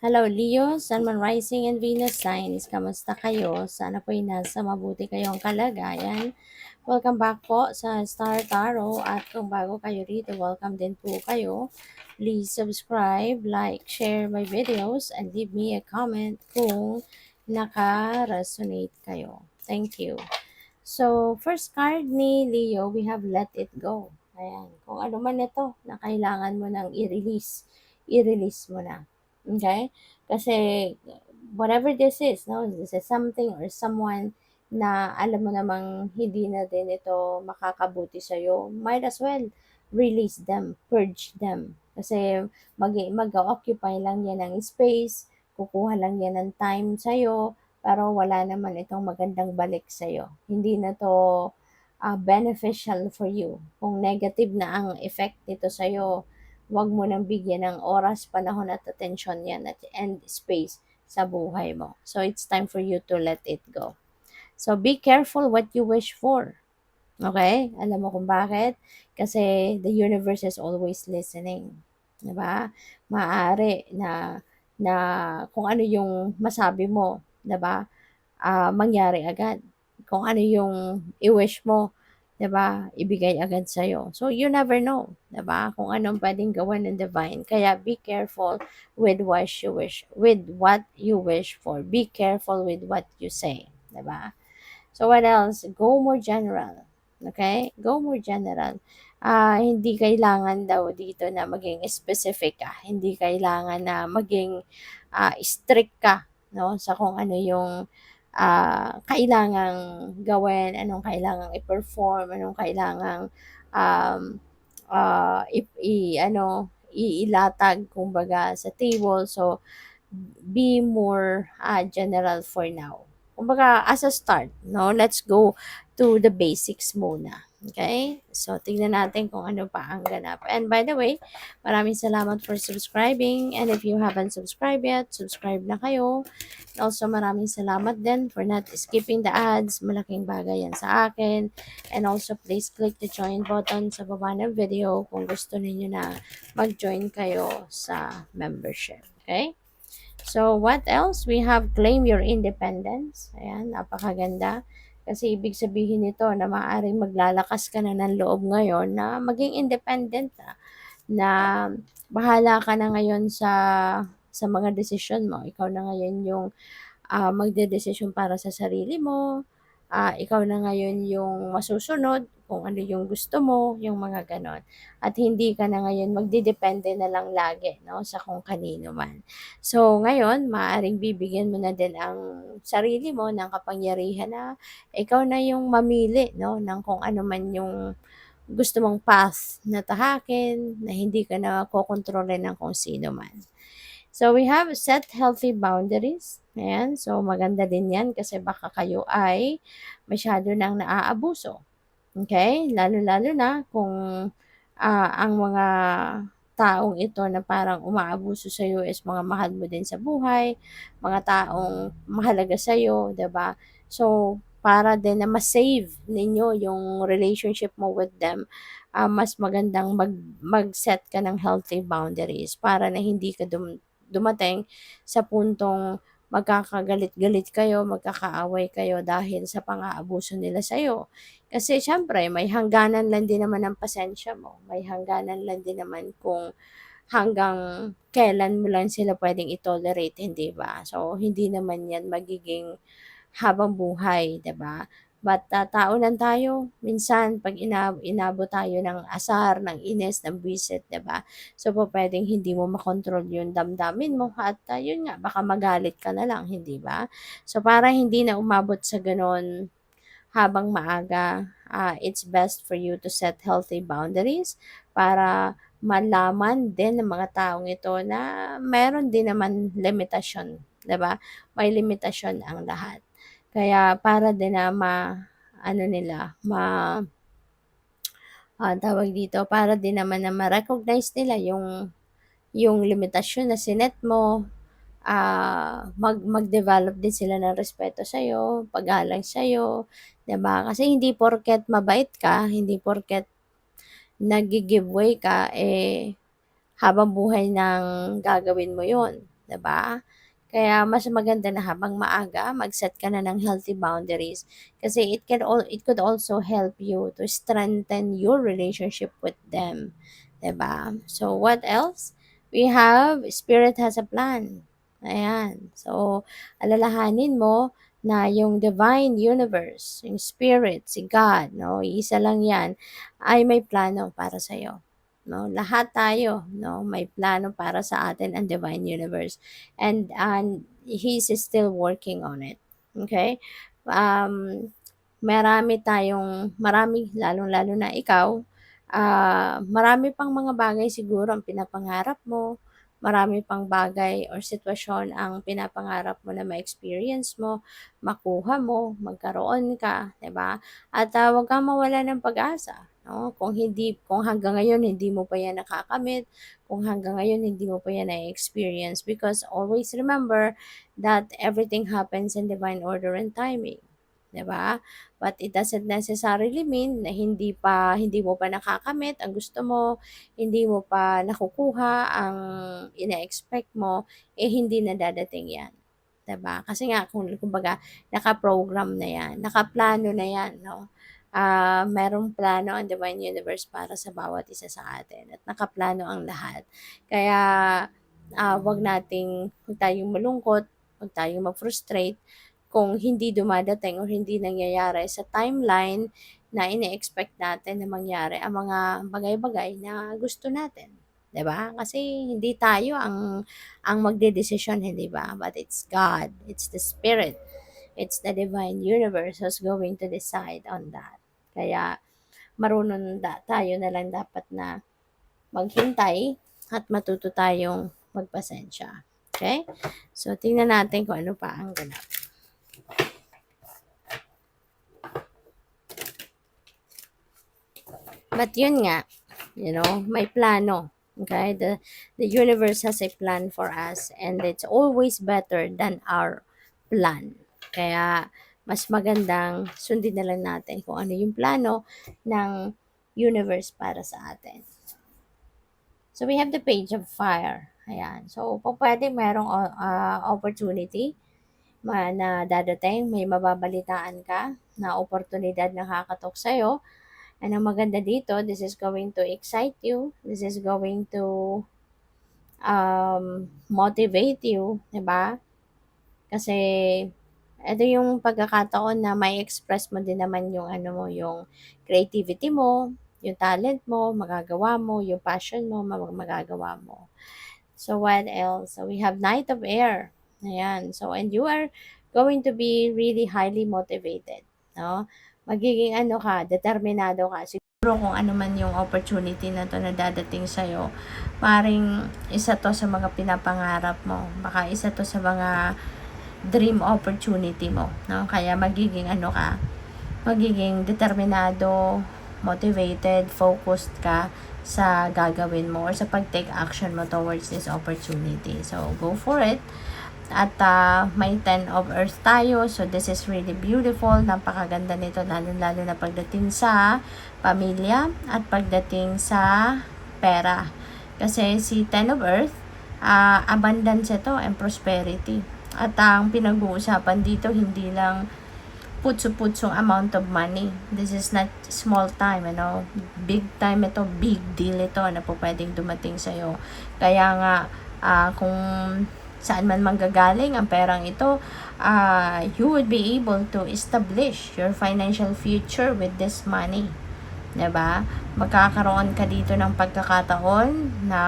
Hello Leo, Sun, Moon, Rising, and Venus signs. Kamusta kayo? Sana po'y nasa mabuti kayong kalagayan. Welcome back po sa Star Tarot at kung bago kayo rito, welcome din po kayo. Please subscribe, like, share my videos, and leave me a comment kung naka-resonate kayo. Thank you. So, first card ni Leo, we have Let It Go. Ayan. Kung ano man ito na kailangan mo nang i-release, i-release mo na. Okay? Kasi, whatever this is, no? This is something or someone na alam mo namang hindi na din ito makakabuti sa'yo, might as well release them, purge them. Kasi mag-occupy lang yan ng space, kukuha lang yan ng time sa'yo, pero wala naman itong magandang balik sa'yo. Hindi na to beneficial for you. Kung negative na ang effect nito sa'yo, huwag mo nang bigyan ng oras, panahon at atensyon yan at and space sa buhay mo. So it's time for you to let it go. So be careful what you wish for. Okay? Alam mo kung bakit? Kasi the universe is always listening. Diba? Maaari na kung ano yung masabi mo, diba? Mangyari agad. Kung ano yung i-wish mo, 'di ba? Ibigay agad sa So you never know, 'di ba? Kung anong pwedeng gawin ng divine. Kaya be careful with what you wish for. Be careful with what you say, 'di ba? So what else? Go more general. Okay? Go more general. Hindi kailangan daw dito na maging specific ka. Hindi kailangan na maging strict ka, no, sa kung ano yung kailangang gawin, anong kailangang i-perform, anong kailangang um, ilatag kumbaga sa table. So be more general for now. Kumbaga, as a start, no, let's go to the basics muna. Okay? So, tingnan natin kung ano pa ang ganap. And by the way, maraming salamat for subscribing. And if you haven't subscribed yet, subscribe na kayo. And also, maraming salamat din for not skipping the ads. Malaking bagay yan sa akin. And also, please click the join button sa baba ng video kung gusto ninyo na mag-join kayo sa membership. Okay? So, what else? We have claim your independence. Ayan, napakaganda. Kasi ibig sabihin nito na maaaring maglalakas ka na ng loob ngayon na maging independent na bahala ka na ngayon sa mga desisyon mo. Ikaw na ngayon yung magdedesisyon para sa sarili mo. Ikaw na ngayon yung masusunod kung ano yung gusto mo, yung mga ganon. At hindi ka na ngayon magdidepende na lang lagi, no, sa kung kanino man. So, ngayon, maaaring bibigyan mo na din ang sarili mo ng kapangyarihan na ikaw na yung mamili, no, ng kung ano man yung gusto mong path na tahakin, na hindi ka na kokontrolin ng kung sino man. So, we have set healthy boundaries. Ayan. So, maganda din yan kasi baka kayo ay masyado nang naaabuso. Okay? Lalo-lalo na kung ang mga taong ito na parang umaabuso sa iyo is mga mahal mo din sa buhay, mga taong mahalaga sa iyo, 'di ba? So, para din na ma-save ninyo yung relationship mo with them, mas magandang mag-set ka ng healthy boundaries para na hindi ka dumating sa puntong magkakagalit-galit kayo, magkakaaway kayo dahil sa pang-aabuso nila sa iyo. Kasi siyempre may hangganan lang din naman ang pasensya mo, may hangganan lang din naman kung hanggang kailan mo lang sila puwedeng i-tolerate, hindi ba? So, hindi naman 'yan magiging habang buhay, 'di ba? But tao lang tayo, minsan 'pag inabot tayo ng asar, ng inis, ng buwisit, 'di ba? So, pupuwedeng hindi mo makontrol yung damdamin mo at yun nga, baka magalit ka na lang, hindi ba? So, para hindi na umabot sa gano'n habang maaga, it's best for you to set healthy boundaries para malaman din ng mga taong ito na meron din naman limitasyon, 'di ba? May limitasyon ang lahat. Kaya para din na ano nila, tawag dito, para din naman na ma-recognize nila yung limitasyon na sinet mo, mag-develop din sila ng respeto sa'yo, paggalang sa'yo, 'di ba? Kasi hindi porket mabait ka, hindi porket naggi-give way ka, habang buhay nang gagawin mo 'yun. 'di ba? Kaya mas maganda na habang maaga mag-set ka na ng healthy boundaries kasi it could also help you to strengthen your relationship with them, 'di ba? So what else? We have spirit has a plan. Ayan. So alalahanin mo na yung divine universe, yung spirit, si God, no, isa lang 'yan, ay may plano para sa 'no? Lahat tayo, no, may plano para sa atin ang divine universe and he's still working on it. Okay? Um, marami lalong-lalo na ikaw, marami pang mga bagay siguro ang pinapangarap mo, marami pang bagay or sitwasyon ang pinapangarap mo na ma-experience mo, makuha mo, magkaroon ka, 'di ba? At, 'wag kang mawalan ng pag-asa, 'no? Kung hanggang ngayon hindi mo pa 'yan nakakamit, kung hanggang ngayon hindi mo pa 'yan na-e-experience because always remember that everything happens in divine order and timing, 'di ba? But it doesn't necessarily mean na hindi mo pa nakakamit ang gusto mo, hindi mo pa nakukuha ang ine-expect mo, hindi na dadating 'yan, 'di ba? Kasi nga kumbaga naka-program na 'yan, nakaplano na 'yan, 'no? Merong plano ang divine universe para sa bawat isa sa atin at nakaplano ang lahat. Kaya, 'wag tayong malungkot, 'wag tayong ma-frustrate kung hindi dumadating or hindi nangyayari sa timeline na ine-expect natin na mangyari ang mga bagay-bagay na gusto natin, 'di ba? Kasi hindi tayo ang magdedesisyon, hindi ba? But it's God, it's the Spirit, it's the divine universe who's going to decide on that. Kaya tayo na lang dapat na maghintay at matuto tayong magpasensya. Okay? So, tingnan natin kung ano pa ang ganap. But yun nga, may plano. Okay? The universe has a plan for us and it's always better than our plan. Kaya, mas magandang sundin na lang natin kung ano yung plano ng universe para sa atin. So, we have the page of fire. Ayan. So, pwede merong opportunity na dadating, may mababalitaan ka na oportunidad na kakatok sa'yo. And ang maganda dito, this is going to excite you. This is going to motivate you, 'di ba? Kasi ito yung pagkakataon na may express mo din naman yung yung creativity mo, yung talent mo, magagawa mo, yung passion mo, magagawa mo. So what else? So we have Knight of Air. Ayan. So and you are going to be really highly motivated, no? Magiging determinado ka. Siguro kung ano man yung opportunity na to na dadating sa'yo, maring isa to sa mga pinapangarap mo. Baka isa to sa mga dream opportunity mo, no? Kaya magiging determinado, motivated, focused ka sa gagawin mo or sa pag-take action mo towards this opportunity. So, go for it. At may 10 of Earth tayo. So, this is really beautiful. Napakaganda nito, lalo na pagdating sa pamilya at pagdating sa pera. Kasi si 10 of Earth, abundance ito and prosperity. At ang pinag-uusapan dito, hindi lang putso-putsong amount of money. This is not small time, big time ito, big deal ito na po pwedeng dumating sa'yo. Kaya nga, kung saan man manggagaling ang perang ito, you would be able to establish your financial future with this money. 'Di ba? Magkakaroon ka dito ng pagkakataon na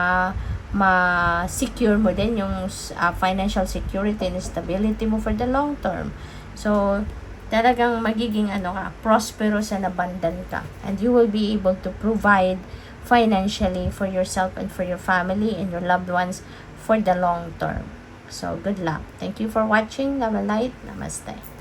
ma-secure mo din yung financial security and stability mo for the long term. So, talagang magiging prosperous and abundant ka. And you will be able to provide financially for yourself and for your family and your loved ones for the long term. So, good luck. Thank you for watching. Love and light. Namaste.